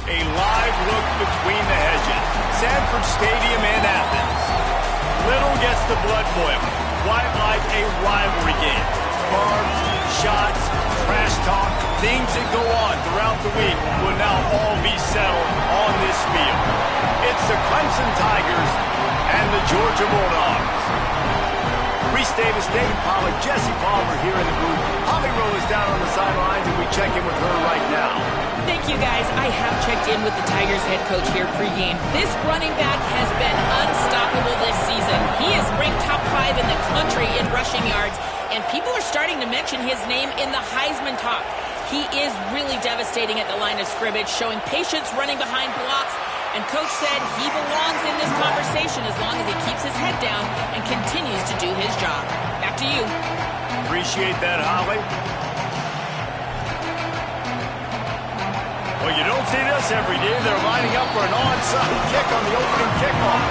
A live look between the hedges. Sanford Stadium in Athens. Little gets the blood boiling. Quite like a rivalry game. Barbs, shots, trash talk, things that go on throughout the week will now all be settled on this field. It's the Clemson Tigers and the Georgia Bulldogs. Reese Davis, Dave Pollack, Jesse Palmer here in the booth. Holly Rowe is down on the sidelines, and we check in with her right now. Thank you, guys. I have checked in with the Tigers head coach here pregame. This running back has been unstoppable this season. He is ranked top 5 in the country in rushing yards, and people are starting to mention his name in the Heisman talk. He is really devastating at the line of scrimmage, showing patience running behind blocks, and Coach said he belongs in this conversation as long as he keeps his head down and continues to do his job. Back to you. Appreciate that, Holly. Well, you don't see this every day. They're lining up for an onside kick on the opening kickoff.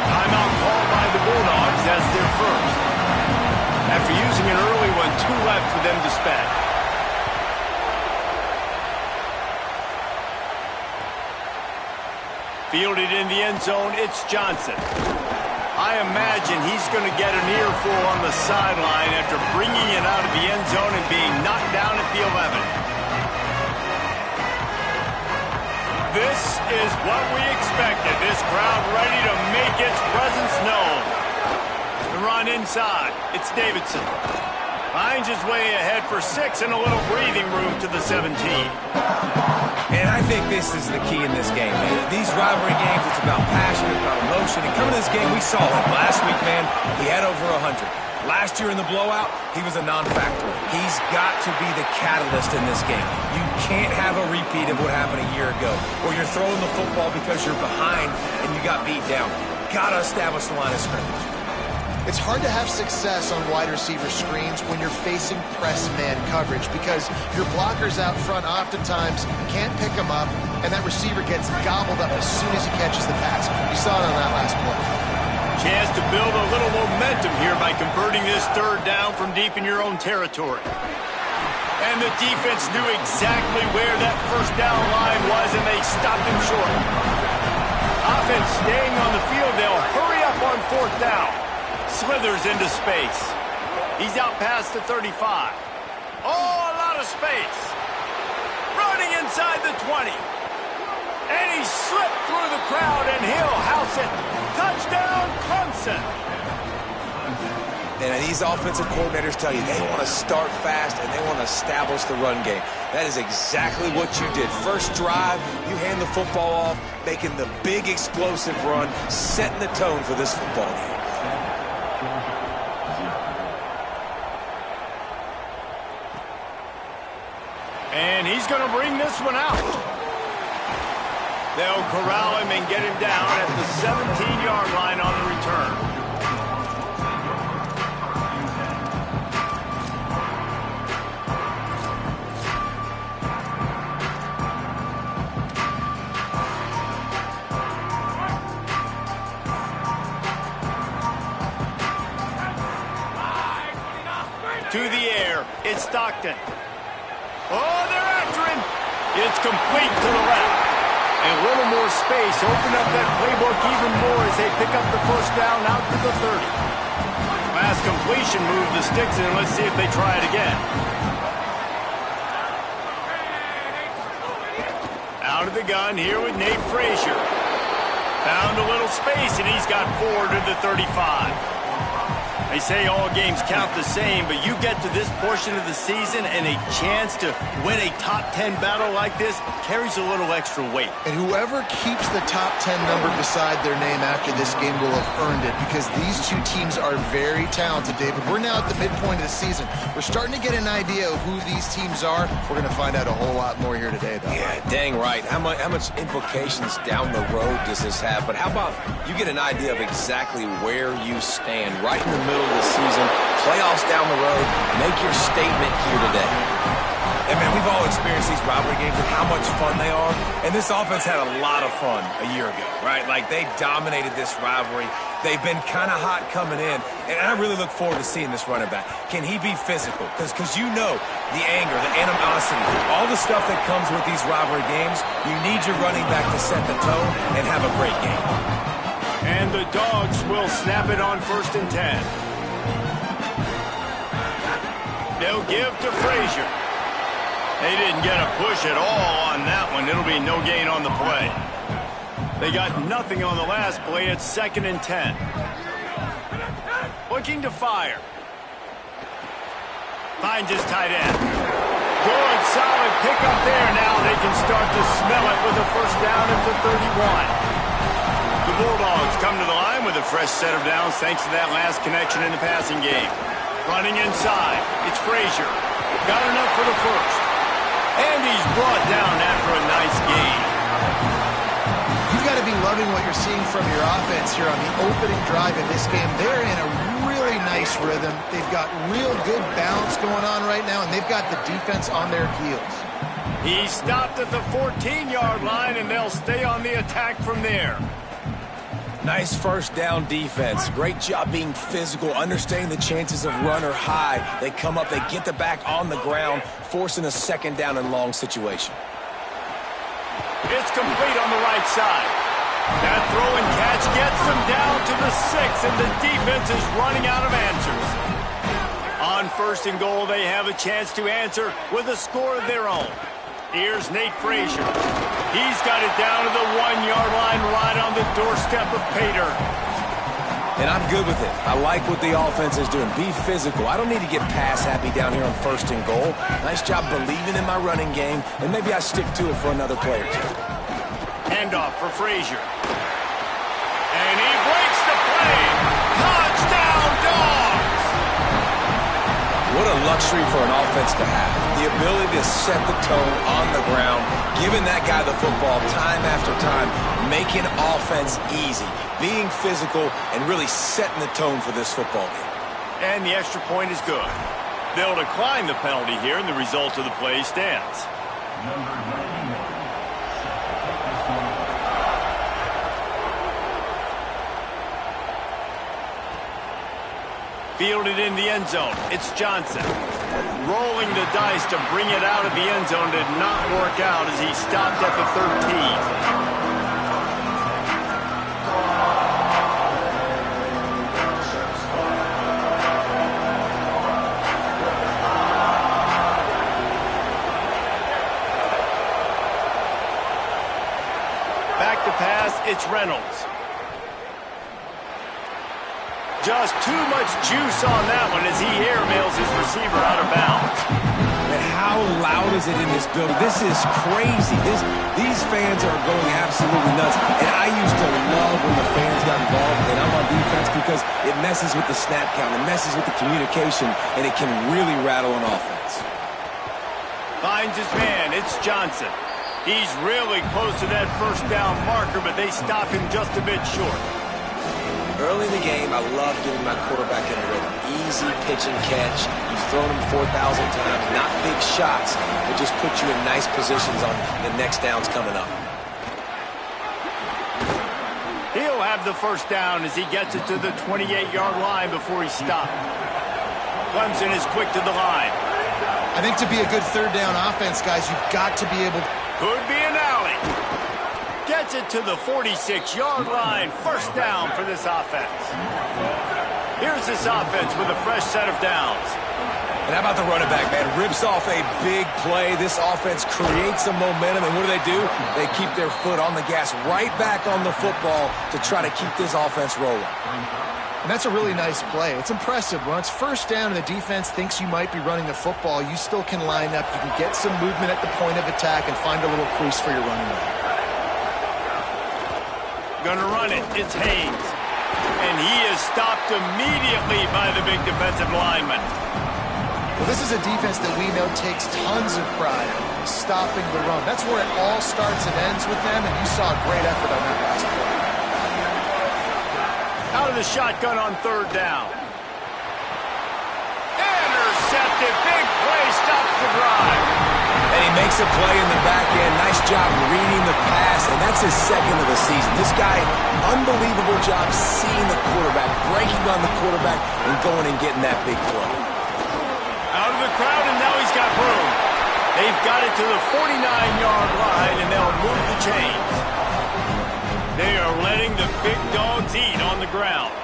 Timeout called by the Bulldogs. That's their first. After using an early one, 2 left for them to spend. Fielded in the end zone, it's Johnson. I imagine he's going to get an earful on the sideline after bringing it out of the end zone and being knocked down at the 11. This is what we expected. This crowd ready to make its presence known. The run inside. It's Davidson. Finds his way ahead for 6 and a little breathing room to the 17. And I think this is the key in this game, man. These rivalry games, it's about passion, it's about emotion. And coming to this game, we saw him last week, man. He had over 100. Last year in the blowout, he was a non-factor. He's got to be the catalyst in this game. You can't have a repeat of what happened a year ago, where you're throwing the football because you're behind and you got beat down. Got to establish the line of scrimmage. It's hard to have success on wide receiver screens when you're facing press man coverage because your blockers out front oftentimes can't pick them up, and that receiver gets gobbled up as soon as he catches the pass. You saw it on that last play. Chance to build a little momentum here by converting this 3rd down from deep in your own territory. And the defense knew exactly where that 1st down line was, and they stopped him short. Offense staying on the field. They'll hurry up on 4th down. Slithers into space. He's out past the 35. Oh, a lot of space. Running inside the 20. And he slipped through the crowd, and he'll house it. Touchdown, Clemson. And these offensive coordinators tell you they want to start fast and they want to establish the run game. That is exactly what you did. First drive, you hand the football off, making the big explosive run, setting the tone for this football game. And he's going to bring this one out. They'll corral him and get him down at the 17-yard line on the return. To the air, it's Stockton. Oh, they're after him. It's complete to the left. And a little more space. Open up that playbook even more as they pick up the 1st down out to the 30. Last completion moved the sticks in. Let's see if they try it again. Out of the gun here with Nate Frazier. Found a little space, and he's got 4 to the 35. They say all games count the same, but you get to this portion of the season and a chance to win a top 10 battle like this carries a little extra weight. And whoever keeps the top 10 number beside their name after this game will have earned it because these two teams are very talented, David. We're now at the midpoint of the season. We're starting to get an idea of who these teams are. We're going to find out a whole lot more here today, though. Yeah, dang right. How much implications down the road does this have? But how about you get an idea of exactly where you stand right in the middle of the season, playoffs down the road, make your statement here today. And, man, we've all experienced these rivalry games and how much fun they are. And this offense had a lot of fun a year ago, right? Like, they dominated this rivalry. They've been kind of hot coming in. And I really look forward to seeing this running back. Can he be physical? Because you know the anger, the animosity, all the stuff that comes with these rivalry games, you need your running back to set the tone and have a great game. And the Dogs will snap it on 1st and 10. They'll give to Frazier. They didn't get a push at all on that one. It'll be no gain on the play. They got nothing on the last play. It's 2nd and 10. Looking to fire. Finds his tight end. Good, solid pickup there. Now they can start to smell it with a 1st down at the 31. The Bulldogs come to the line with a fresh set of downs thanks to that last connection in the passing game. Running inside. It's Frazier. Got enough for the 1st. And he's brought down after a nice gain. You got to be loving what you're seeing from your offense here on the opening drive in this game. They're in a really nice rhythm. They've got real good balance going on right now, and they've got the defense on their heels. He stopped at the 14-yard line, and they'll stay on the attack from there. Nice 1st down defense. Great job being physical, understanding the chances of run are high. They come up, they get the back on the ground, forcing a 2nd down and long situation. It's complete on the right side. That throw and catch gets them down to the 6, and the defense is running out of answers. On 1st and goal, they have a chance to answer with a score of their own. Here's Nate Frazier. He's got it down to the 1-yard line right on the doorstep of Pater. And I'm good with it. I like what the offense is doing. Be physical. I don't need to get pass happy down here on 1st and goal. Nice job believing in my running game, and maybe I stick to it for another play or two. Handoff for Frazier. And he breaks the play. Touchdown, Dogs! What a luxury for an offense to have. The ability to set the tone on the ground, giving that guy the football time after time, making offense easy, being physical, and really setting the tone for this football game. And the extra point is good. They'll decline the penalty here, and the result of the play stands. Fielded in the end zone. It's Johnson. Rolling the dice to bring it out of the end zone did not work out as he stopped at the 13. Back to pass, it's Reynolds. Just too much juice on that one as he airmails his receiver out of bounds. And how loud is it in this building? This is crazy. These fans are going absolutely nuts. And I used to love when the fans got involved and I'm on defense because it messes with the snap count, it messes with the communication, and it can really rattle an offense. Finds his man. It's Johnson. He's really close to that 1st down marker, but they stop him just a bit short. Early in the game, I love getting my quarterback in a rhythm. Easy pitch and catch. You've thrown him 4,000 times. Not big shots, but just put you in nice positions on the next downs coming up. He'll have the 1st down as he gets it to the 28-yard line before he's stopped. Clemson is quick to the line. I think to be a good 3rd down offense, guys, you've got to be able to... Could be an alley. Gets it to the 46-yard line. 1st down for this offense. Here's this offense with a fresh set of downs. And how about the running back, man? Rips off a big play. This offense creates some momentum, and what do? They keep their foot on the gas, right back on the football to try to keep this offense rolling. And that's a really nice play. It's impressive. When it's 1st down and the defense thinks you might be running the football, you still can line up. You can get some movement at the point of attack and find a little crease for your running back. Gonna run it. It's Haynes. And he is stopped immediately by the big defensive lineman. Well, this is a defense that we know takes tons of pride in stopping the run. That's where it all starts and ends with them, and you saw a great effort on that last play. Out of the shotgun on 3rd down. Intercepted. Big play stops the drive. he makes a play in the back end. Nice job reading the pass, and that's his second of the season. This guy, unbelievable job seeing the quarterback, breaking on the quarterback, and going and getting that big play. Out of the crowd, and now he's got room. They've got it to the 49-yard line, and they'll move the chains. They are letting the big dogs eat on the ground.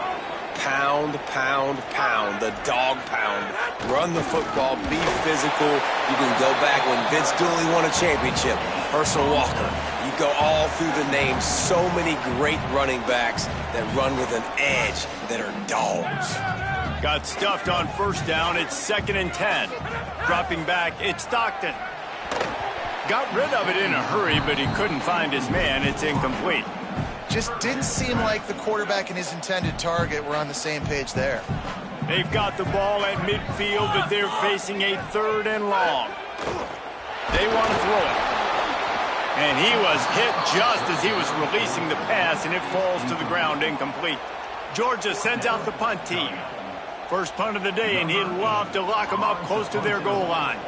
Pound, pound, pound, the dog pound. Run the football, be physical. You can go back when Vince Dooley won a championship. Herschel Walker. You go all through the names. So many great running backs that run with an edge that are dogs. Got stuffed on first down. It's 2nd and 10. Dropping back, it's Stockton. Got rid of it in a hurry, but he couldn't find his man. It's incomplete. Just didn't seem like the quarterback and his intended target were on the same page there. They've got the ball at midfield, but they're facing a 3rd and long. They want to throw it. And he was hit just as he was releasing the pass, and it falls to the ground incomplete. Georgia sends out the punt team. First punt of the day, and he'd love to lock them up close to their goal line.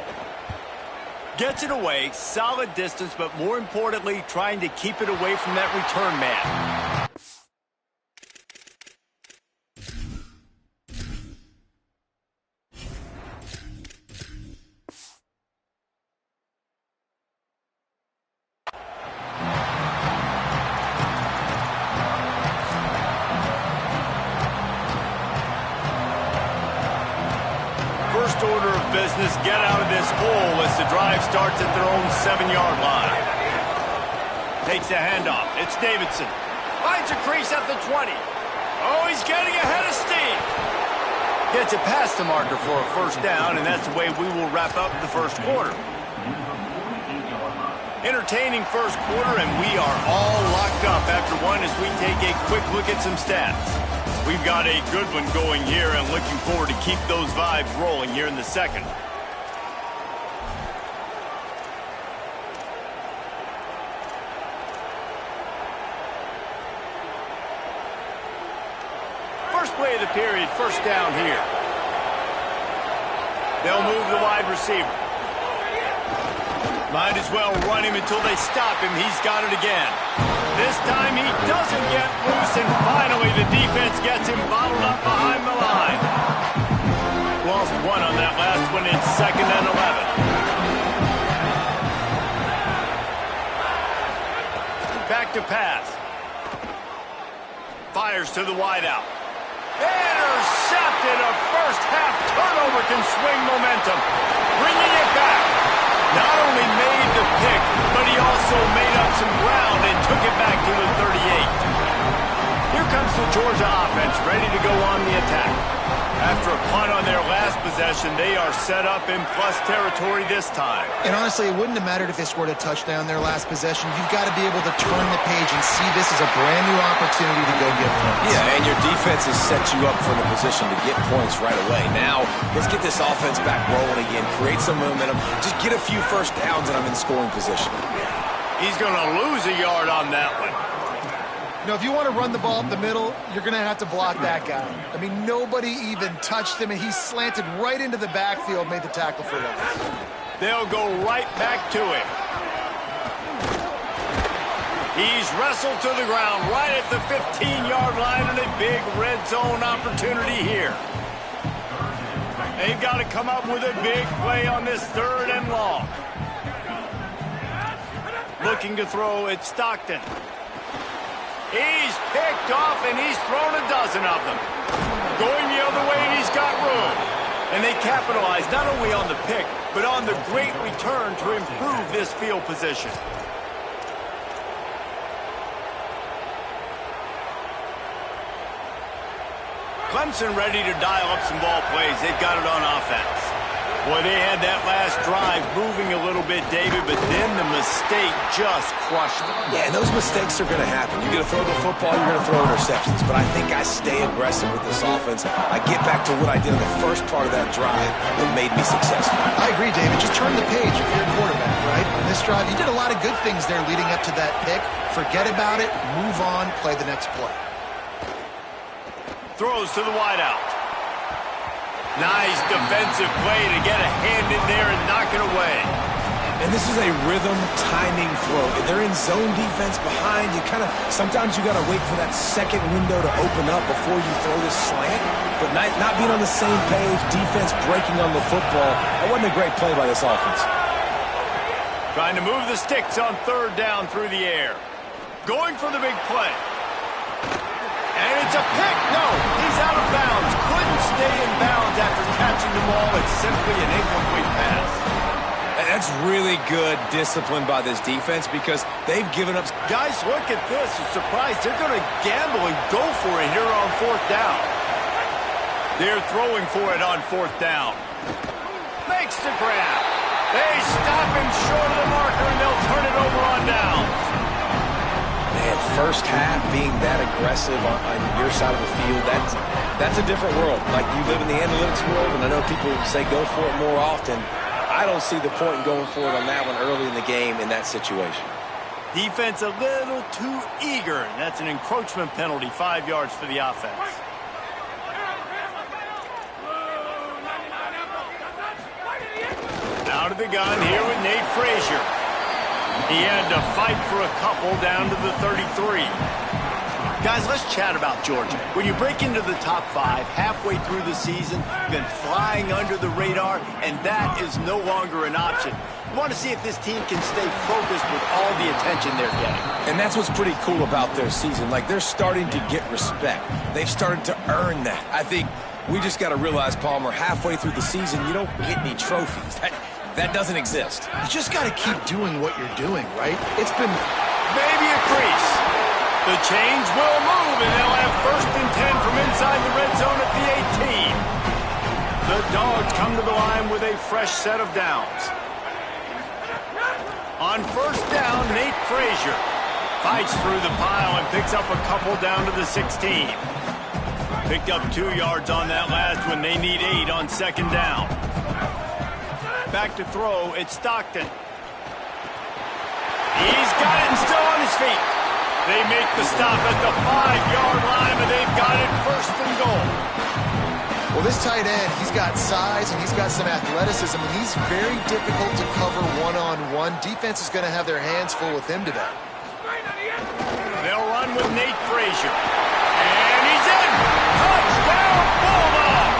Gets it away, solid distance, but more importantly, trying to keep it away from that return man. First order of business, get out of this hole as the drive starts at their own 7-yard line. Takes the handoff. It's Davidson. Finds a crease at the 20. Oh, he's getting ahead of steam. Gets it past the marker for a first down, and that's the way we will wrap up the first quarter. Entertaining first quarter, and we are all locked up after one as we take a quick look at some stats. We've got a good one going here and looking forward to keep those vibes rolling here in the second. First play of the period, first down here. They'll move the wide receiver. Might as well run him until they stop him. He's got it again. This time he doesn't get loose, and finally the defense gets him bottled up behind the line. Lost one on that last one. It's 2nd and 11. Back to pass. Fires to the wideout. Intercepted. A first-half turnover can swing momentum. Bringing it back. Not only made the pick, but he also made up some ground and took it back to the 38. Here comes the Georgia offense, ready to go on the attack. After a punt on their last possession, they are set up in plus territory this time. And honestly, it wouldn't have mattered if they scored a touchdown their last possession. You've got to be able to turn the page and see this as a brand new opportunity to go get points. Yeah, and your defense has set you up for the position to get points right away. Now, let's get this offense back rolling again, create some momentum, just get a few first downs, and I'm in scoring position. He's going to lose a yard on that one. You know, if you want to run the ball up the middle, you're going to have to block that guy. I mean, nobody even touched him, and he slanted right into the backfield, made the tackle for loss. They'll go right back to him. He's wrestled to the ground right at the 15-yard line, and a big red zone opportunity here. They've got to come up with a big play on this 3rd and long. Looking to throw, it's Stockton. He's picked off, and he's thrown a dozen of them. Going the other way, and he's got room. And they capitalize not only on the pick, but on the great return to improve this field position. Clemson ready to dial up some ball plays. They've got it on offense. Boy, they had that last drive moving a little bit, David, but then the mistake just crushed them. Yeah, and those mistakes are going to happen. You're going to throw the football, you're going to throw interceptions. But I think I stay aggressive with this offense. I get back to what I did in the first part of that drive that made me successful. I agree, David. Just turn the page if you're a quarterback, right? On this drive, you did a lot of good things there leading up to that pick. Forget about it, move on, play the next play. Throws to the wideout. Nice defensive play to get a hand in there and knock it away. And this is a rhythm timing throw. They're in zone defense behind. Sometimes you got to wait for that second window to open up before you throw this slant. But not being on the same page, defense breaking on the football, that wasn't a great play by this offense. Trying to move the sticks on third down through the air. Going for the big play. And it's a pick. No, he's out of bounds. Couldn't stay in bounds after catching the ball. It's simply an incomplete pass. That's really good discipline by this defense because they've given up. Guys, look at this. I'm surprised they're going to gamble and go for it here on fourth down. They're throwing for it on fourth down. Makes the grab. They stop him short of the marker, and they'll turn it over on downs. Man, first half being that aggressive on your side of the field, that's a different world. Like, you live in the analytics world, and I know people say go for it more often. I don't see the point in going for it on that one early in the game in that situation. Defense a little too eager, and that's an encroachment penalty, 5 yards for the offense. Out of the gun here with Nate Frazier. He had to fight for a couple down to the 33. Guys, let's chat about Georgia. When you break into the top 5 halfway through the season, you've been flying under the radar, and that is no longer an option. You want to see if this team can stay focused with all the attention they're getting. And that's what's pretty cool about their season. Like, they're starting to get respect. They've started to earn that. I think we just got to realize, Palmer, halfway through the season, you don't get any trophies. That doesn't exist. You just got to keep doing what you're doing, right? It's been maybe a crease. The chains will move, and they'll have 1st and 10 from inside the red zone at the 18. The Dogs come to the line with a fresh set of downs. On 1st down, Nate Frazier fights through the pile and picks up a couple down to the 16. Picked up 2 yards on that last one. They need 8 on 2nd down. Back to throw, it's Stockton. He's got it and still on his feet. They make the stop at the 5-yard line, and they've got it 1st and goal. Well, this tight end, he's got size and he's got some athleticism, and he's very difficult to cover one-on-one. Defense is going to have their hands full with him today. They'll run with Nate Frazier. And he's in! Touchdown, Bulldog!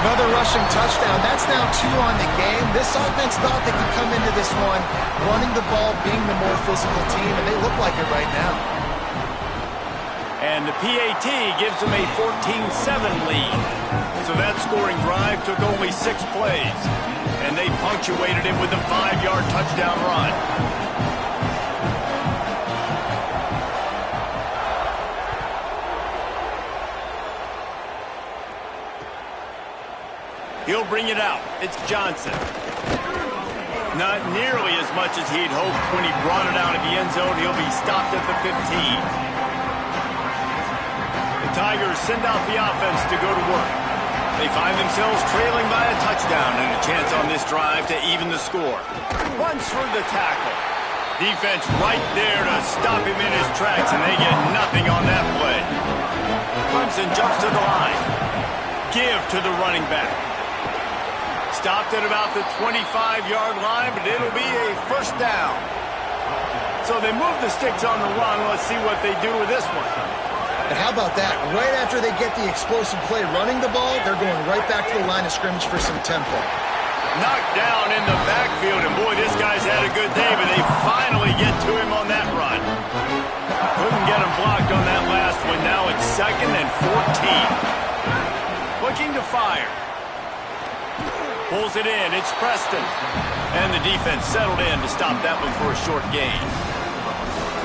Another rushing touchdown. That's now 2 on the game. This offense thought they could come into this one running the ball, being the more physical team, and they look like it right now. And the PAT gives them a 14-7 lead. So that scoring drive took only 6 plays, and they punctuated it with a 5-yard touchdown run. He'll bring it out. It's Johnson. Not nearly as much as he'd hoped when he brought it out of the end zone. He'll be stopped at the 15. The Tigers send out the offense to go to work. They find themselves trailing by a touchdown and a chance on this drive to even the score. Runs through the tackle. Defense right there to stop him in his tracks, and they get nothing on that play. Clemson jumps to the line. Give to the running back. Stopped at about the 25-yard line, but it'll be a 1st down. So they move the sticks on the run. Let's see what they do with this one. And how about that? Right after they get the explosive play running the ball, they're going right back to the line of scrimmage for some tempo. Knocked down in the backfield, and boy, this guy's had a good day, but they finally get to him on that run. Couldn't get him blocked on that last one. Now it's 2nd and 14. Looking to fire. Pulls it in. It's Preston. And the defense settled in to stop that one for a short gain.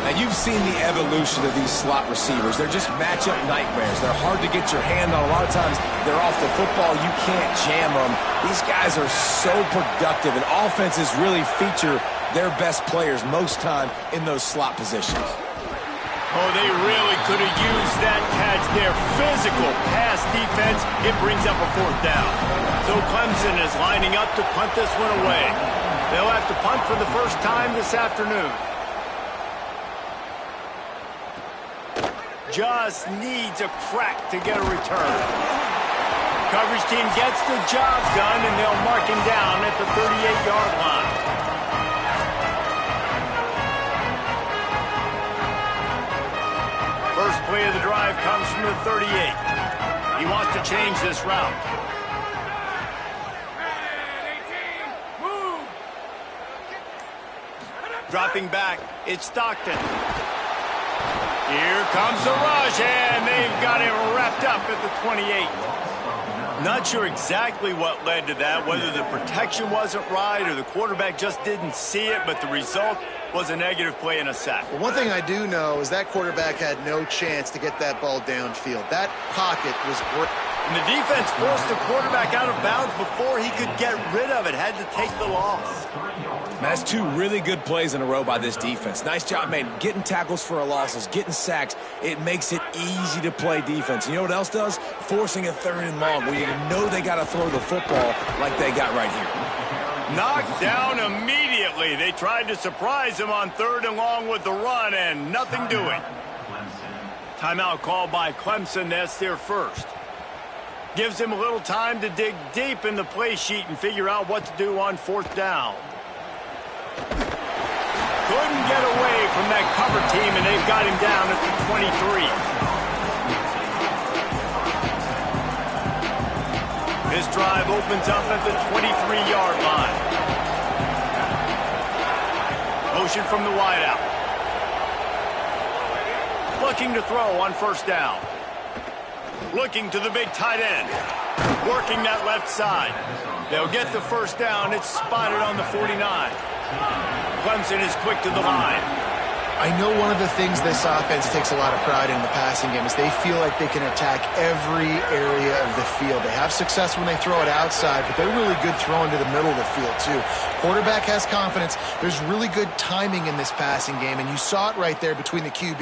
Now, you've seen the evolution of these slot receivers. They're just matchup nightmares. They're hard to get your hand on. A lot of times, they're off the football. You can't jam them. These guys are so productive, and offenses really feature their best players most time in those slot positions. Oh, they really could have used that catch there. Physical pass defense. It brings up a 4th down. So Clemson is lining up to punt this one away. They'll have to punt for the first time this afternoon. Just needs a crack to get a return. coverage team gets the job done, and they'll mark him down at the 38-yard line. First play of the drive comes from the 38. He wants to change this route. Dropping back, it's Stockton. Here comes the rush, and they've got him wrapped up at the 28. Not sure exactly what led to that, whether the protection wasn't right or the quarterback just didn't see it, but the result was a negative play and a sack. Well, one thing I do know is that quarterback had no chance to get that ball downfield. That pocket was great. And the defense forced the quarterback out of bounds before he could get rid of it, had to take the loss. That's two really good plays in a row by this defense. Nice job, man, getting tackles for losses, getting sacks. It makes it easy to play defense. You know what else does? Forcing a 3rd and long where you know they got to throw the football like they got right here. Knocked down immediately. They tried to surprise him on 3rd and long with the run, and nothing doing. Timeout called by Clemson. That's their first. Gives him a little time to dig deep in the play sheet and figure out what to do on 4th down. Couldn't get away from that cover team, and they've got him down at the 23. This drive opens up at the 23-yard line. Motion from the wideout. Looking to throw on 1st down. Looking to the big tight end. Working that left side. They'll get the 1st down. It's spotted on the 49. Clemson is quick to the line. I know one of the things this offense takes a lot of pride in the passing game is they feel like they can attack every area of the field. They have success when they throw it outside, but they're really good throwing to the middle of the field, too. Quarterback has confidence. There's really good timing in this passing game, and you saw it right there between the QB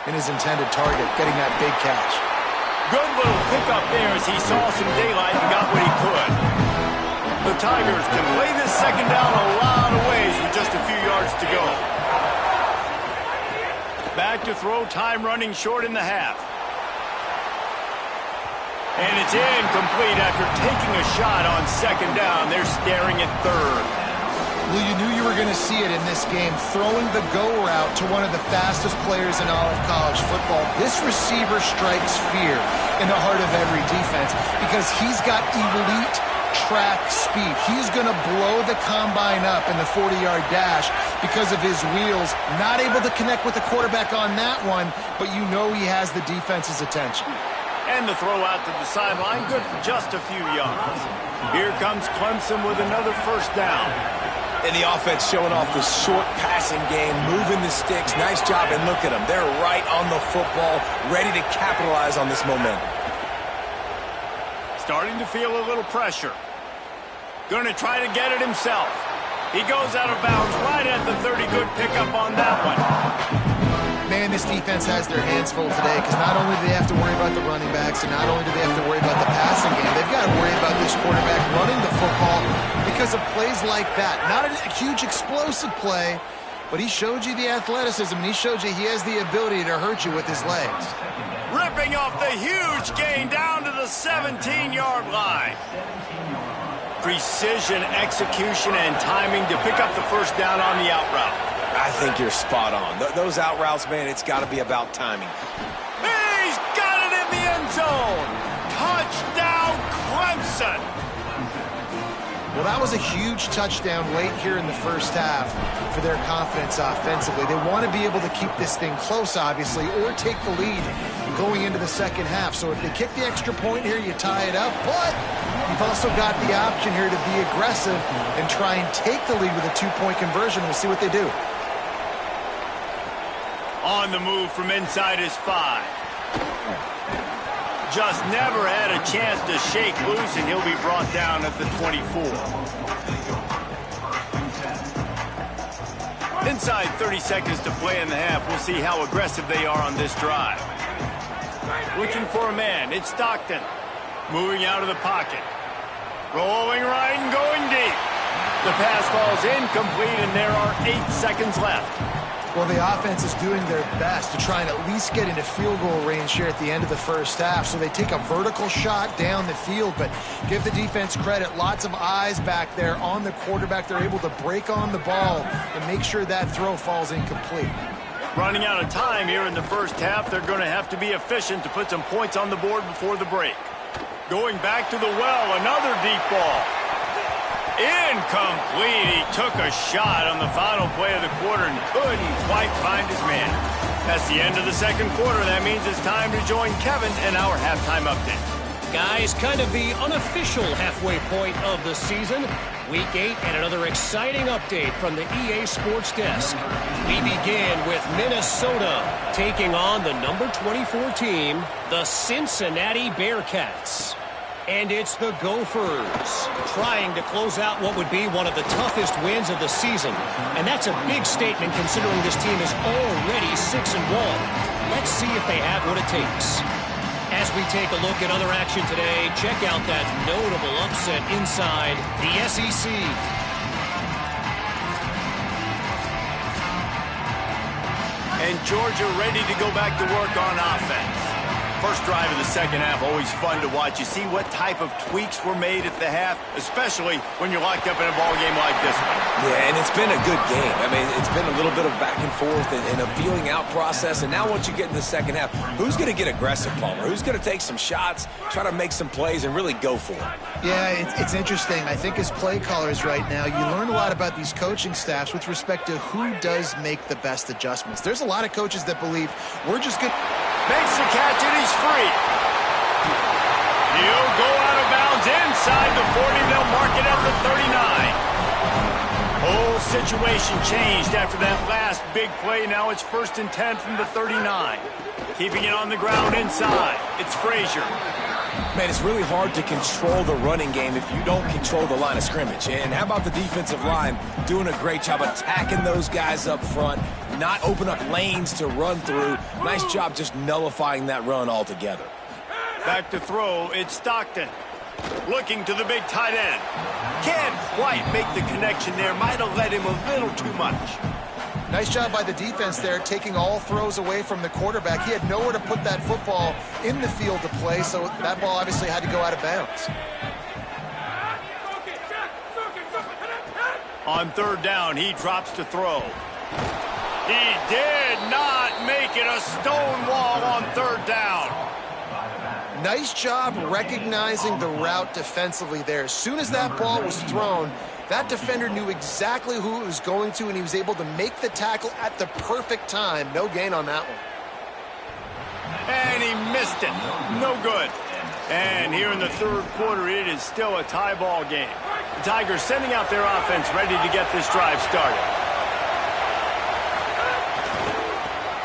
and his intended target, getting that big catch. Good little pickup there as he saw some daylight and got what he could. The Tigers can lay this 2nd down a lot of ways with just a few yards to go. Back to throw, time running short in the half. And it's incomplete after taking a shot on 2nd down. They're staring at 3rd. Well, you knew you were going to see it in this game, throwing the go route to one of the fastest players in all of college football. This receiver strikes fear in the heart of every defense because he's got elite track speed. He's going to blow the combine up in the 40-yard dash because of his wheels. Not able to connect with the quarterback on that one, but you know he has the defense's attention. And the throw out to the sideline, good for just a few yards. Here comes Clemson with another 1st down. And the offense showing off the short passing game, moving the sticks. Nice job, and look at them. They're right on the football, ready to capitalize on this momentum. Starting to feel a little pressure. Going to try to get it himself. He goes out of bounds right at the 30. Good pickup on that one. Man, this defense has their hands full today because not only do they have to worry about the running backs and not only do they have to worry about the passing game, they've got to worry about this quarterback running the football because of plays like that. Not a huge explosive play, but he showed you the athleticism and he showed you he has the ability to hurt you with his legs. Ripping off the huge gain down to the 17-yard line. Precision, execution, and timing to pick up the 1st down on the out route. I think you're spot on. Those out routes, man, it's got to be about timing. He's got it in the end zone. Touchdown, Clemson. Well, that was a huge touchdown late here in the 1st half for their confidence offensively. They want to be able to keep this thing close, obviously, or take the lead going into the 2nd half. So if they kick the extra point here, you tie it up. But you've also got the option here to be aggressive and try and take the lead with a 2-point conversion. We'll see what they do. On the move from inside his 5. Just never had a chance to shake loose, and he'll be brought down at the 24. Inside 30 seconds to play in the half. We'll see how aggressive they are on this drive. Looking for a man. It's Stockton. Moving out of the pocket. Rolling right and going deep. The pass falls incomplete, and there are 8 seconds left. Well, the offense is doing their best to try and at least get into field goal range here at the end of the first half. So they take a vertical shot down the field, but give the defense credit. Lots of eyes back there on the quarterback. They're able to break on the ball and make sure that throw falls incomplete. Running out of time here in the first half, they're going to have to be efficient to put some points on the board before the break. Going back to the well, another deep ball. Incomplete. He took a shot on the final play of the quarter and couldn't quite find his man. That's the end of the second quarter. That means it's time to join Kevin in our halftime update. Guys, kind of the unofficial halfway point of the season. Week 8 and another exciting update from the EA Sports Desk. We begin with Minnesota taking on the number 24 team, the Cincinnati Bearcats. And it's the Gophers trying to close out what would be one of the toughest wins of the season. And that's a big statement considering this team is already 6-1. Let's see if they have what it takes. As we take a look at other action today, check out that notable upset inside the SEC. And Georgia ready to go back to work on offense. First drive of the second half, always fun to watch. You see what type of tweaks were made at the half, especially when you're locked up in a ball game like this one. Yeah, and it's been a good game. I mean, it's been a little bit of back and forth and a feeling out process. And now once you get in the second half, who's going to get aggressive, Palmer? Who's going to take some shots, try to make some plays, and really go for it? Yeah, it's interesting. I think as play callers right now, you learn a lot about these coaching staffs with respect to who does make the best adjustments. There's a lot of coaches that believe we're just going to... Makes the catch and he's free. He'll go out of bounds inside the 40. They'll mark it at the 39. Whole situation changed after that last big play. Now it's 1st and 10 from the 39. Keeping it on the ground inside. It's Frazier. Man, it's really hard to control the running game if you don't control the line of scrimmage. And how about the defensive line doing a great job attacking those guys up front, not open up lanes to run through. Nice job just nullifying that run altogether. Back to throw, it's Stockton. Looking to the big tight end. Can't quite make the connection there. Might have led him a little too much. Nice job by the defense there, taking all throws away from the quarterback. He had nowhere to put that football in the field to play, so that ball obviously had to go out of bounds. On third down, he drops to throw. He did not make it. A stone wall on third down. Nice job recognizing the route defensively there. As soon as that ball was thrown, that defender knew exactly who it was going to, and he was able to make the tackle at the perfect time. No gain on that one. And he missed it. No good. And here in the third quarter, it is still a tie ball game. The Tigers sending out their offense ready to get this drive started.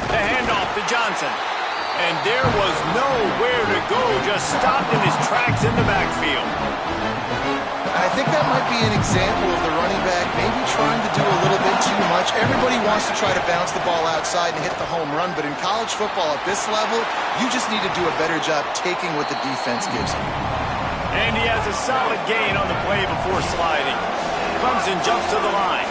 The handoff to Johnson. And there was nowhere to go, just stopped in his tracks in the backfield. I think that might be an example of the running back maybe trying to do a little bit too much. Everybody wants to try to bounce the ball outside and hit the home run, but in college football at this level, you just need to do a better job taking what the defense gives you. And he has a solid gain on the play before sliding. Clemson jumps to the line.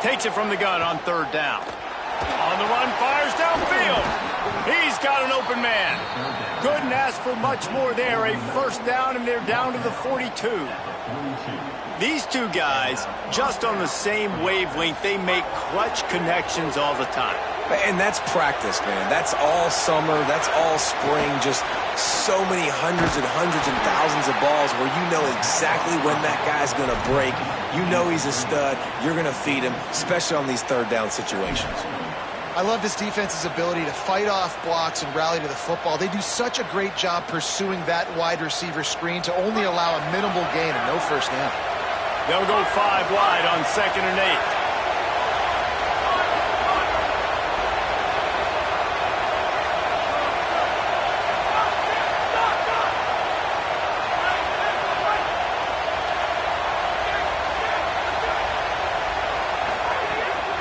Takes it from the gun on third down. On the run, fires downfield. He's got an open man. Couldn't ask for much more there. A first down, and they're down to the 42. These two guys, just on the same wavelength, they make clutch connections all the time. And that's practice, man. That's all summer. That's all spring. Just so many hundreds and thousands of balls where you know exactly when that guy's going to break. You know he's a stud. You're going to feed him, especially on these third down situations. I love this defense's ability to fight off blocks and rally to the football. They do such a great job pursuing that wide receiver screen to only allow a minimal gain and no first down. They'll go 5 wide on 2nd and 8.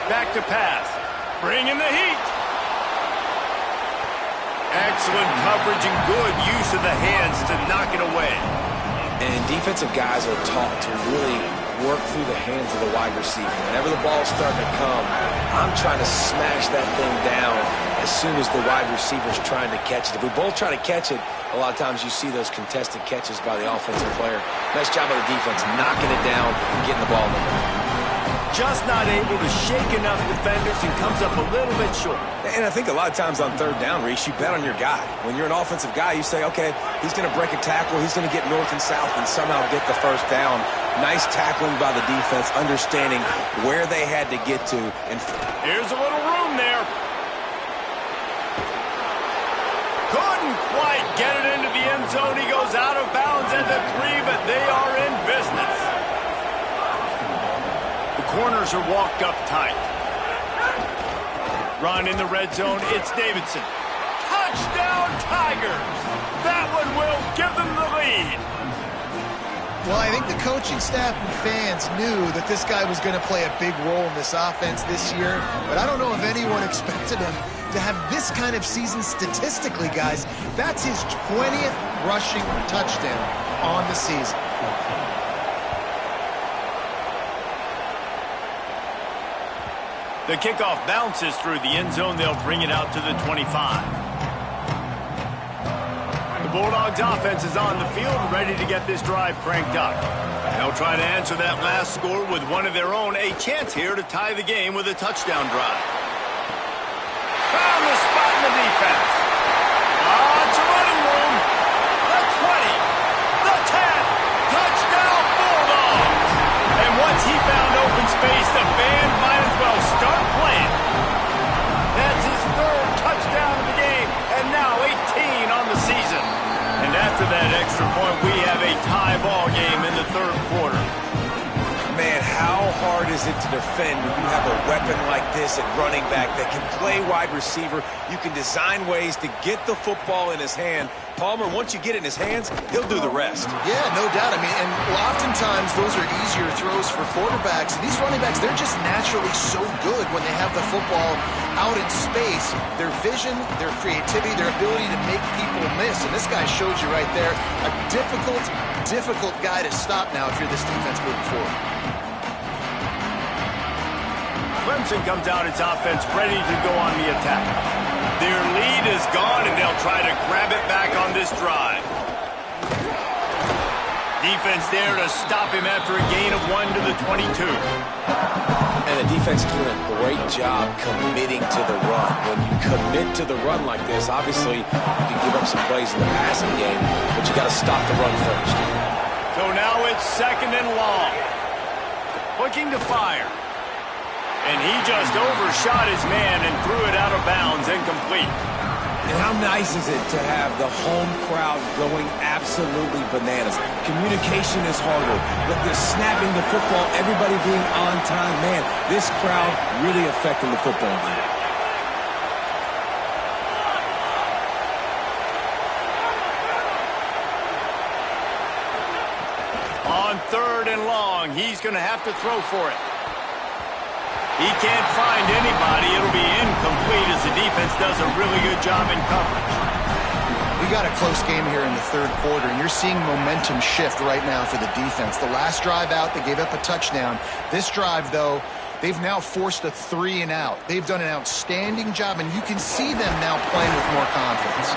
Back to pass. Bringing the heat. Excellent coverage and good use of the hands to knock it away. And defensive guys are taught to really work through the hands of the wide receiver. Whenever the ball's starting to come, I'm trying to smash that thing down as soon as the wide receiver's trying to catch it. If we both try to catch it, a lot of times you see those contested catches by the offensive player. Nice job by the defense knocking it down and getting the ball in the ball. Just not able to shake enough defenders and comes up a little bit short. And I think a lot of times on third down, Reese, you bet on your guy. When you're an offensive guy, you say, okay, he's going to break a tackle, he's going to get north and south and somehow get the first down. Nice tackling by the defense, understanding where they had to get to. And here's a little room there. Couldn't quite get it into the end zone. He goes out of bounds at the 3, but they are in business. The corners are walked up tight. Run in the red zone. It's Davidson. Touchdown, Tigers! That one will give them the lead. Well, I think the coaching staff and fans knew that this guy was going to play a big role in this offense this year, but I don't know if anyone expected him to have this kind of season statistically, guys. That's his 20th rushing touchdown on the season. The kickoff bounces through the end zone. They'll bring it out to the 25. The Bulldogs offense is on the field, ready to get this drive cranked up. They'll try to answer that last score with one of their own. A chance here to tie the game with a touchdown drive. Found the spot in the defense. It's a running room. The 20. The 10. Touchdown Bulldogs. And once he found open space, the band might as well start playing. That's his third touchdown of the game, and now 18 on the season. And after that extra point, we have a tie ball game in the third quarter. Man, how hard is it to defend when you have a weapon like this at running back that can play wide receiver? You can design ways to get the football in his hand. Palmer, once you get it in his hands, he'll do the rest. Yeah, no doubt. I mean, and oftentimes those are easier throws for quarterbacks. And these running backs, they're just naturally so good when they have the football out in space. Their vision, their creativity, their ability to make people miss. And this guy showed you right there, a difficult guy to stop now if you're this defense moving forward. Clemson comes out its offense ready to go on the attack. Their lead is gone, and they'll try to grab it back on this drive. Defense there to stop him after a gain of 1 to the 22. And the defense is doing a great job committing to the run. When you commit to the run like this, obviously you can give up some plays in the passing game, but you got to stop the run first. So now it's 2nd and long. Looking to fire. And he just overshot his man and threw it out of bounds, incomplete. And how nice is it to have the home crowd going absolutely bananas? Communication is harder, but they're snapping the football, everybody being on time. Man, this crowd really affecting the football game. On 3rd and long, he's going to have to throw for it. He can't find anybody. It'll be incomplete as the defense does a really good job in coverage. We got a close game here in the third quarter, and you're seeing momentum shift right now for the defense. The last drive out, they gave up a touchdown. This drive, though, they've now forced a 3 and out. They've done an outstanding job, and you can see them now playing with more confidence.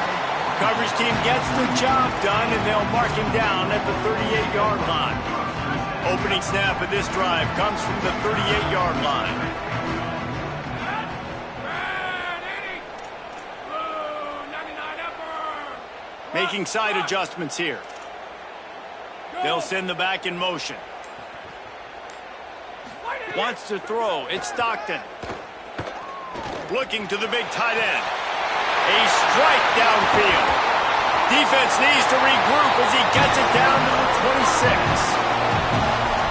Coverage team gets the job done, and they'll mark him down at the 38-yard line. Opening snap of this drive comes from the 38-yard line. Making side adjustments here. They'll send the back in motion. Wants to throw. It's Stockton. Looking to the big tight end. A strike downfield. Defense needs to regroup as he gets it down to the 26.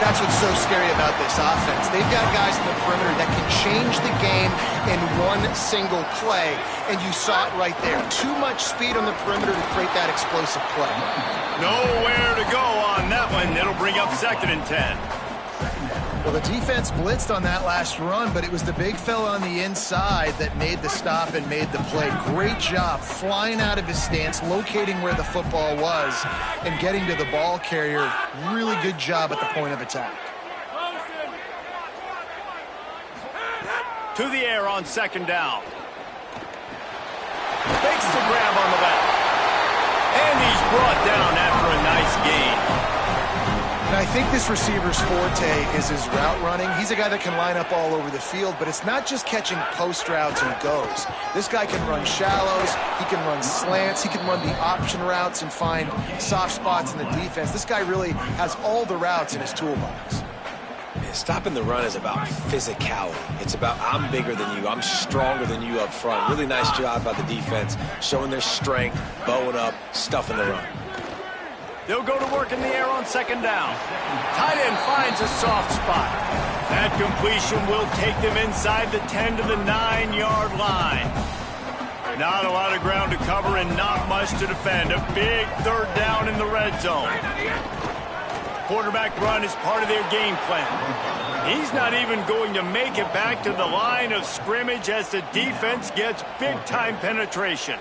That's what's so scary about this offense. They've got guys in the perimeter that can change the game in one single play, and you saw it right there. Too much speed on the perimeter to create that explosive play. Nowhere to go on that one. It'll bring up 2nd and 10. Well, the defense blitzed on that last run, but it was the big fella on the inside that made the stop and made the play. Great job flying out of his stance, locating where the football was, and getting to the ball carrier. Really good job at the point of attack. To the air on second down. Makes the grab on the left. And he's brought down after a nice gain. And I think this receiver's forte is his route running. He's a guy that can line up all over the field, but it's not just catching post routes and goes. This guy can run shallows, he can run slants, he can run the option routes and find soft spots in the defense. This guy really has all the routes in his toolbox. Man, stopping the run is about physicality. It's about I'm bigger than you, I'm stronger than you up front. Really nice job by the defense, showing their strength, bowing up, stuffing the run. They'll go to work in the air on second down. Tight end finds a soft spot. That completion will take them inside the 10 to the 9-yard line. Not a lot of ground to cover and not much to defend. A big third down in the red zone. Quarterback run is part of their game plan. He's not even going to make it back to the line of scrimmage as the defense gets big-time penetration.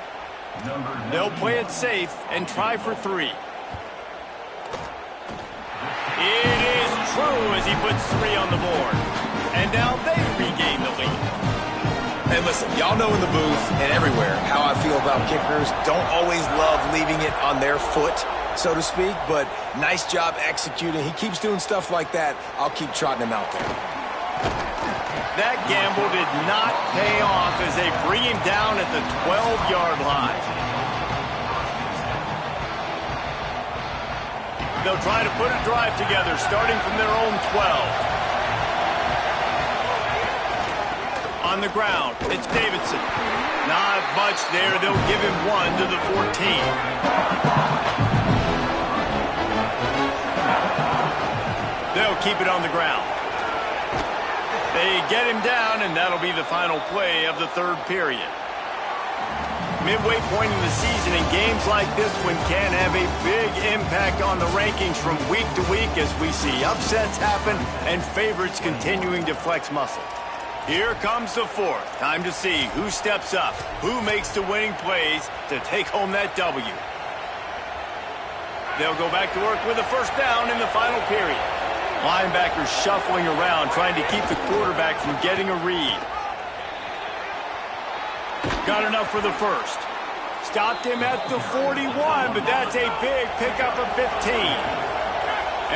They'll play it safe and try for 3. It is true as he puts 3 on the board. And now they regain the lead. And listen, y'all know in the booth and everywhere how I feel about kickers. Don't always love leaving it on their foot, so to speak, but nice job executing. He keeps doing stuff like that. I'll keep trotting him out there. That gamble did not pay off as they bring him down at the 12-yard line. They'll try to put a drive together, starting from their own 12. On the ground, it's Davidson. Not much there. They'll give him 1 to the 14. They'll keep it on the ground. They get him down, and that'll be the final play of the third period. Midway point in the season, and games like this one can have a big impact on the rankings from week to week as we see upsets happen and favorites continuing to flex muscle. Here comes the fourth. Time to see who steps up, who makes the winning plays to take home that W. They'll go back to work with a first down in the final period. Linebackers shuffling around, trying to keep the quarterback from getting a read. Got enough for the first. Stopped him at the 41, but that's a big pickup of 15.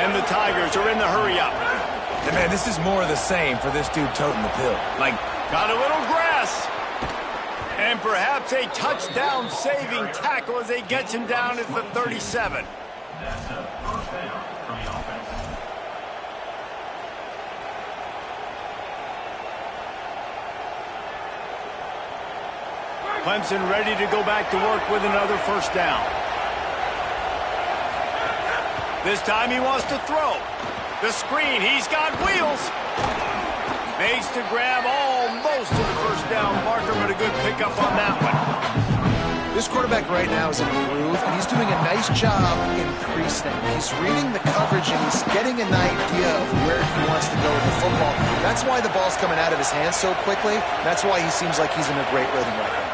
And the Tigers are in the hurry-up. And man, this is more of the same for this dude toting the pill. Got a little grass. And perhaps a touchdown-saving tackle as they get him down at the 37. Clemson ready to go back to work with another first down. This time he wants to throw. The screen, he's got wheels. Makes the grab almost to the first down marker, but a good pickup on that one. This quarterback right now is in a groove, and he's doing a nice job in pre-snap. He's reading the coverage, and he's getting an idea of where he wants to go with the football. That's why the ball's coming out of his hands so quickly. That's why he seems like he's in a great rhythm right now.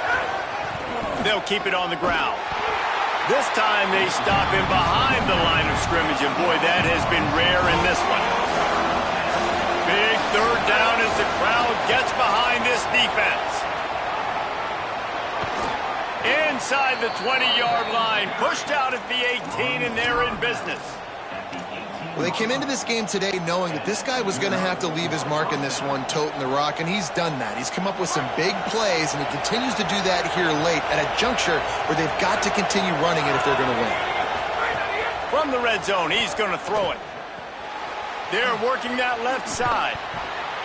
They'll keep it on the ground. This time they stop him behind the line of scrimmage, and boy, that has been rare in this one. Big third down as the crowd gets behind this defense. Inside the 20-yard line, pushed out at the 18, and they're in business. Well, they came into this game today knowing that this guy was going to have to leave his mark in this one, toting the rock, and he's done that. He's come up with some big plays, and he continues to do that here late at a juncture where they've got to continue running it if they're going to win. From the red zone, he's going to throw it. They're working that left side,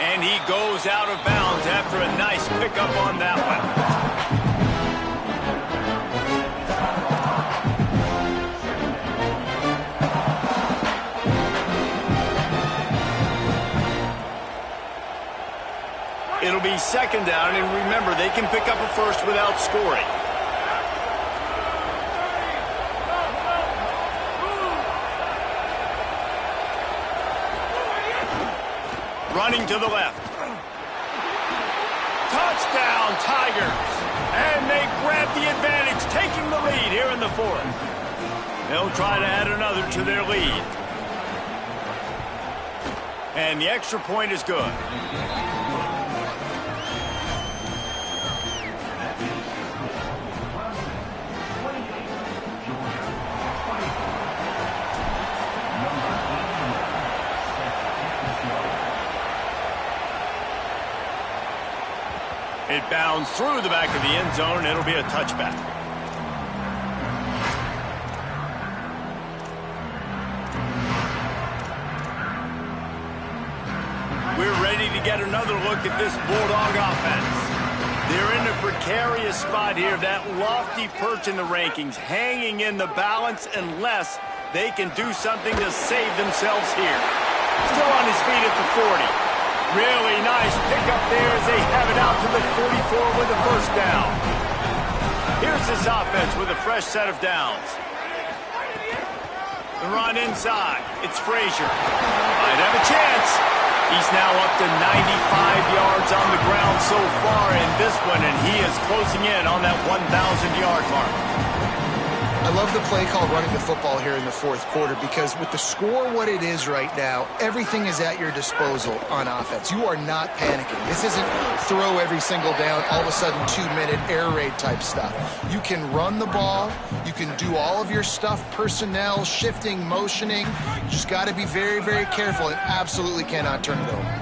and he goes out of bounds after a nice pickup on that one. It'll be second down, and remember, they can pick up a first without scoring. running to the left. Touchdown, Tigers. And they grab the advantage, taking the lead here in the fourth. They'll try to add another to their lead. And the extra point is good. It bounds through the back of the end zone. It'll be a touchback. We're ready to get another look at this Bulldog offense. They're in a precarious spot here, that lofty perch in the rankings, hanging in the balance unless they can do something to save themselves here. Still on his feet at the 40. Really nice pickup there as they have it out to the 44 with a first down. Here's this offense with a fresh set of downs. The run inside. It's Frazier. Might have a chance. He's now up to 95 yards on the ground so far in this one, and he is closing in on that 1,000-yard mark. I love the play call running the football here in the fourth quarter because with the score what it is right now, everything is at your disposal on offense. You are not panicking. This isn't throw every single down, all of a sudden 2-minute air raid type stuff. You can run the ball. You can do all of your stuff, personnel, shifting, motioning. You just got to be very, very careful and absolutely cannot turn it over.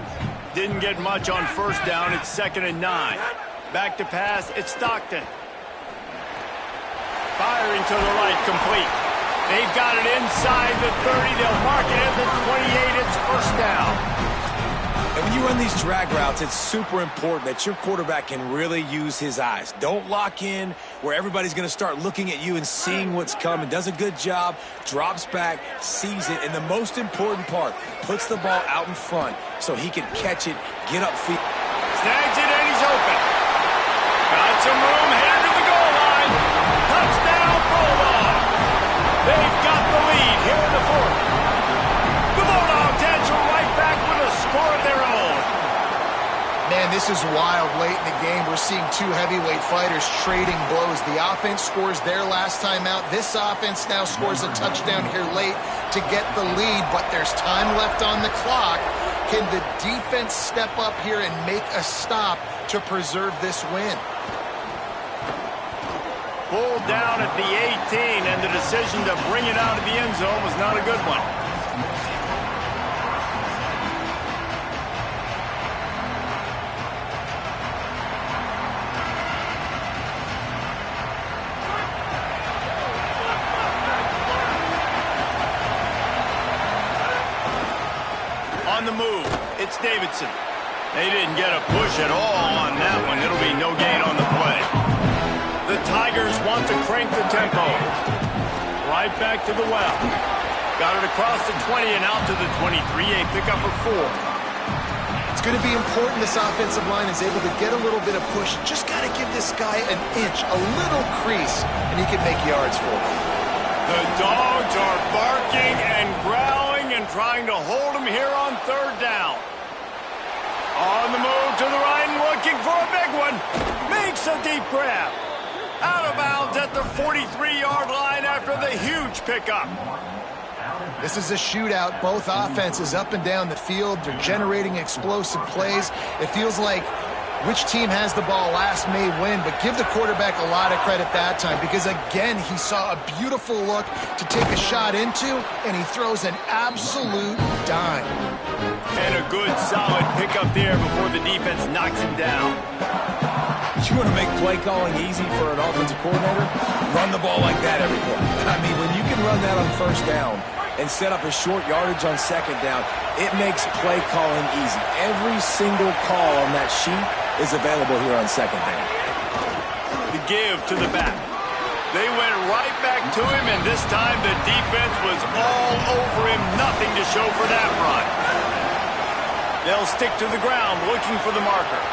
Didn't get much on first down. It's 2nd and 9. Back to pass. It's Stockton. Firing to the right, complete. They've got it inside the 30. They'll mark it at the 28. It's first down. And when you run these drag routes, it's super important that your quarterback can really use his eyes. Don't lock in where everybody's going to start looking at you and seeing what's coming. Does a good job, drops back, sees it, and the most important part, puts the ball out in front so he can catch it, get upfield. Snags it, and he's open. Got some room, headed to the goal line. Touchdown, Bulldog. They've got the lead here in the fourth. The Bulldogs answer right back with a score of their own. Man, this is wild late in the game. We're seeing two heavyweight fighters trading blows. The offense scores their last time out. This offense now scores a touchdown here late to get the lead, but there's time left on the clock. Can the defense step up here and make a stop to preserve this win? Pulled down at the 18, and the decision to bring it out of the end zone was not a good one. On the move, it's Davidson. They didn't get a push at all on that one. It'll be no gain on the play. The Tigers want to crank the tempo. Right back to the well. Got it across the 20 and out to the 23. A pickup of 4. It's going to be important this offensive line is able to get a little bit of push. Just got to give this guy an inch, a little crease, and he can make yards for him. The Dogs are barking and growling and trying to hold him here on third down. On the move to the right and looking for a big one. Makes a deep grab. Out of bounds at the 43-yard line after the huge pickup. This is a shootout. Both offenses up and down the field. They're generating explosive plays. It feels like which team has the ball last may win, but give the quarterback a lot of credit that time because, again, he saw a beautiful look to take a shot into, and he throws an absolute dime. And a good, solid pickup there before the defense knocks him down. You want to make play calling easy for an offensive coordinator? Run the ball like that every play. I mean, when you can run that on first down and set up a short yardage on second down, it makes play calling easy. Every single call on that sheet is available here on second down. The give to the back. They went right back to him, and this time the defense was all over him. Nothing to show for that run. They'll stick to the ground looking for the marker.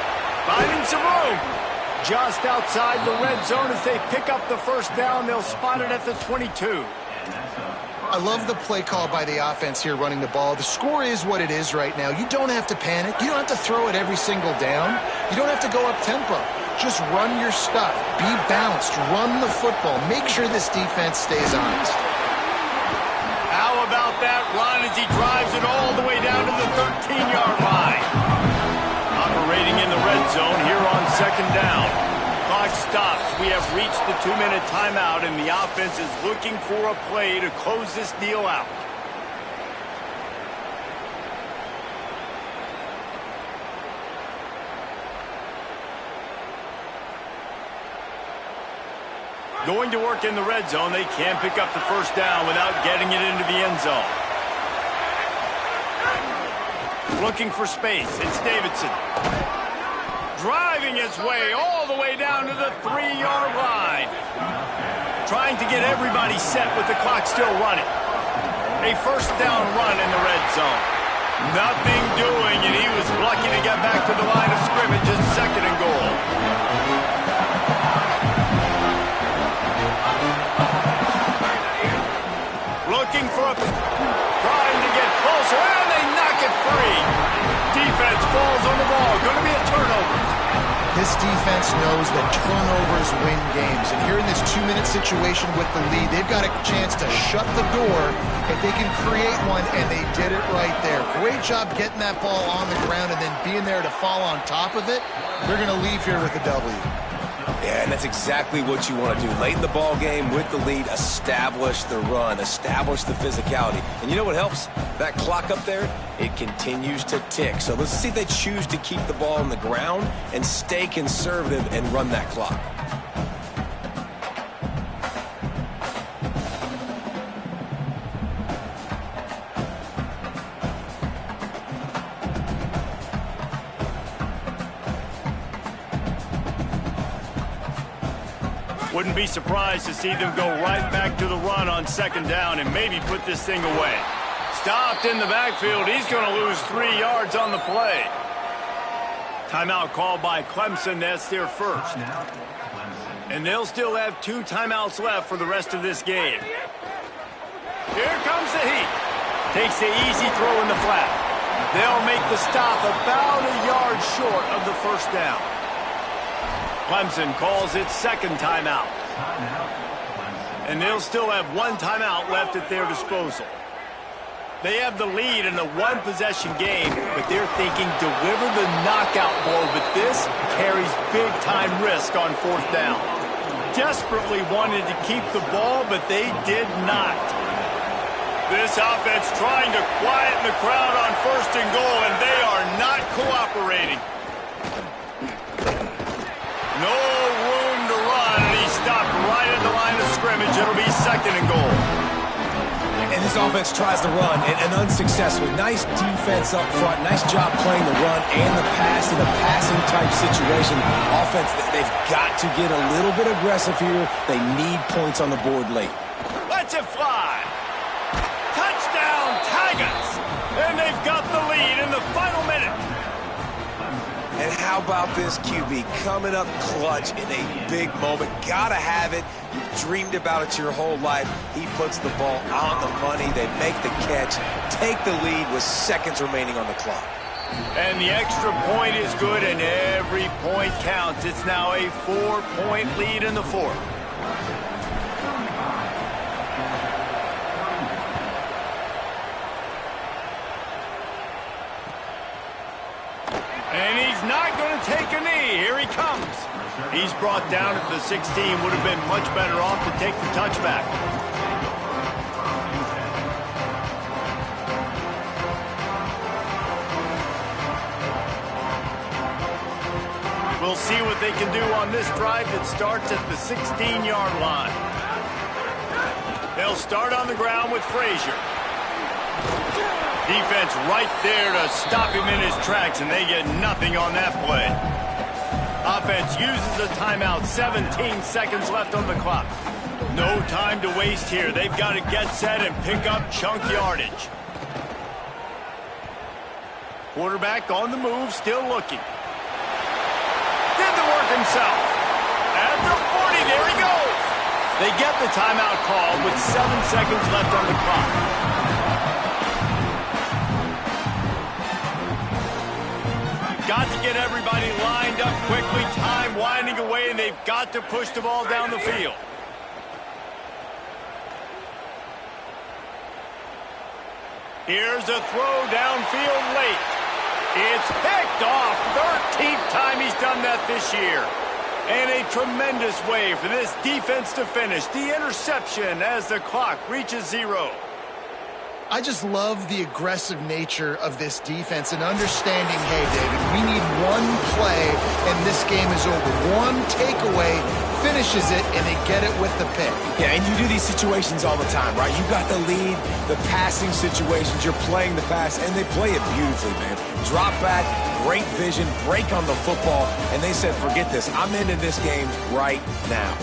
Finding some room. Just outside the red zone as they pick up the first down. They'll spot it at the 22. I love the play call by the offense here running the ball. The score is what it is right now. You don't have to panic. You don't have to throw it every single down. You don't have to go up tempo. Just run your stuff. Be balanced. Run the football. Make sure this defense stays honest. How about that run as he drives it all the way down to the 13-yard line? Operating in the red zone here on second down. Clock stops. We have reached the 2-minute timeout, and the offense is looking for a play to close this deal out. Going to work in the red zone. They can't pick up the first down without getting it into the end zone. Looking for space. It's Davidson. Driving his way all the way down to the 3-yard line. Trying to get everybody set with the clock still running. A first down run in the red zone. Nothing doing, and he was lucky to get back to the line of scrimmage at second and goal. Looking for trying to get closer, and they knock it free. Defense falls on the ball. Going to be a turnover. This defense knows that turnovers win games. And here in this 2-minute situation with the lead, they've got a chance to shut the door if they can create one, and they did it right there. Great job getting that ball on the ground and then being there to fall on top of it. They're going to leave here with a W. Yeah, and that's exactly what you want to do. Late in the ball game with the lead, establish the run, establish the physicality. And you know what helps? That clock up there, it continues to tick. So let's see if they choose to keep the ball on the ground and stay conservative and run that clock. Wouldn't be surprised to see them go right back to the run on second down and maybe put this thing away. Stopped in the backfield. He's going to lose 3 yards on the play. Timeout called by Clemson. That's their first. And they'll still have 2 timeouts left for the rest of this game. Here comes the heat. Takes the easy throw in the flat. They'll make the stop about a yard short of the first down. Clemson calls its second timeout. And they'll still have 1 timeout left at their disposal. They have the lead in a 1-possession game, but they're thinking deliver the knockout blow, but this carries big-time risk on 4th down. Desperately wanted to keep the ball, but they did not. This offense trying to quieten the crowd on 1st and goal, and they are not cooperating. No room to run, and he stopped right at the line of scrimmage. It'll be 2nd and goal. And this offense tries to run, and unsuccessfully. Nice defense up front. Nice job playing the run and the pass in a passing-type situation. Offense, they've got to get a little bit aggressive here. They need points on the board late. Lets it fly. Touchdown, Tigers. And they've got the lead in the final minute. And how about this QB coming up clutch in a big moment? Gotta have it. You've dreamed about it your whole life. He puts the ball on the money. They make the catch, take the lead with seconds remaining on the clock. And the extra point is good, and every point counts. It's now a 4-point lead in the 4th. And he's not going to take a knee. Here he comes. He's brought down at the 16. Would have been much better off to take the touchback. We'll see what they can do on this drive that starts at the 16-yard line. They'll start on the ground with Frazier. Defense right there to stop him in his tracks, and they get nothing on that play. Offense uses a timeout. 17 seconds left on the clock. No time to waste here. They've got to get set and pick up chunk yardage. Quarterback on the move, still looking. Did the work himself. At the 40, there he goes. They get the timeout called with 7 seconds left on the clock. Got to get everybody lined up quickly, time winding away, and they've got to push the ball down the field. Here's a throw downfield late. It's picked off. 13th time he's done that this year. And a tremendous way for this defense to finish. The interception as the clock reaches 0. I just love the aggressive nature of this defense and understanding, hey, David, we need one play and this game is over. One takeaway finishes it and they get it with the pick. Yeah, and you do these situations all the time, right? You got the lead, the passing situations, you're playing the pass, and they play it beautifully, man. Drop back, great vision, break on the football, and they said, forget this, I'm into this game right now.